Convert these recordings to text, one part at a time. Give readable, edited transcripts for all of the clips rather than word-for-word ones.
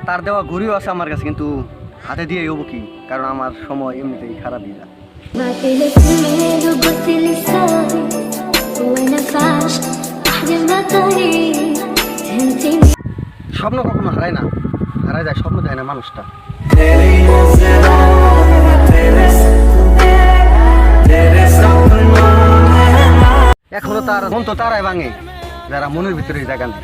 তার দেওয়া ঘড়িও আছে আমার কাছে, কিন্তু হাতে দিয়ে হবো কি, কারণ আমার সময় এমনিতেই খারাপই যায়। স্বপ্ন কখনো হারায় না, হারায় যায় স্বপ্ন দেয় না মানুষটা। এখনো তার মন তো তারাই ভাঙে যারা মনের ভিতরে জায়গা নেই।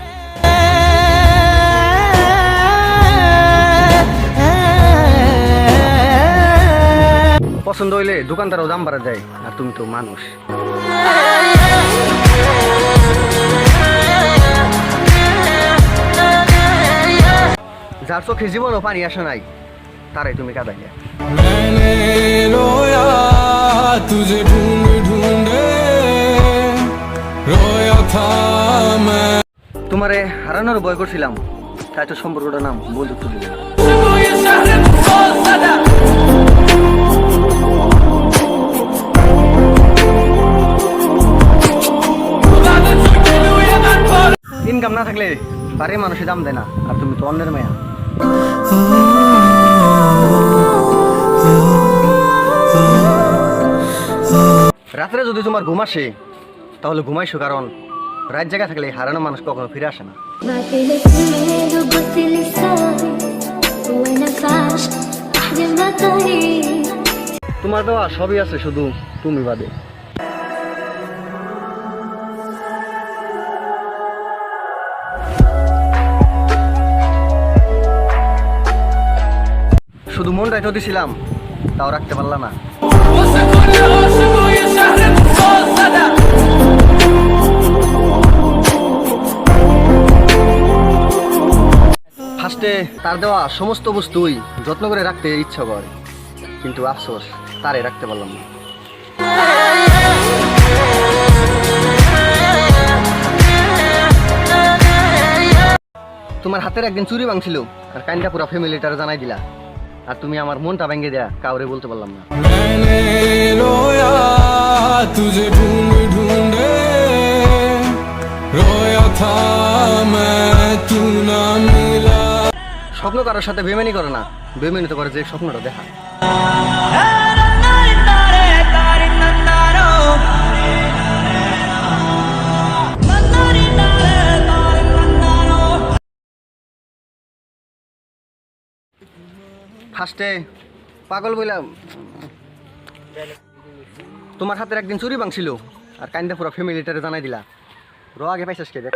পছন্দ হইলে দোকানদারও দাম বাড়া যায়, আর তুমি তো মানুষ। যার চোখে জীবনও পানি আসে নাই তারাই তুমি কাঁদাইয়া। তোমারে হারানোর ভয় করছিলাম, তাই তো সম্পর্কটার নাম বন্ধুত্ব দিলাম। ইনকাম না থাকলে বাড়ির মানুষের দাম দেয় না, আর তুমি তো অন্যের মেয়া। রাত্রে যদি তোমার ঘুম আসে তাহলে ঘুমাইছো, কারণ রাত জায়গা থাকলে হারানো মানুষ কখনো ফিরে আসে না। তোমার দেওয়া সবই আছে, শুধু তুমি বাদে। শুধু মনটাই তো দিছিলাম, তাও রাখতে পারলাম না। ফার্স্টে তার দেওয়া সমস্ত বস্তুই যত্ন করে রাখতে ইচ্ছা করে, কিন্তু আফসোস তারে রাখতে পারলাম না। তোমার হাতের একদিন চুরি ভাঙছিল, আর কাইন্ডা পুরা ফ্যামিলিটারে জানাই দিলা, আর তুমি আমার মনটা ভেঙে দেয়া কাউরে বলতে পারলাম না। স্বপ্ন কারোর সাথে বেমানি করে না, বেমানি তো করে যে স্বপ্নটা দেখা। ফার্স্টে পাগল বললাম, তোমার হাতের একদিন চুরি ভাঙছিল, আর কাইন্ডা পুরো ফ্যামিলিটারে জানাই দিলা। আগে পাইছিস কে দেখ।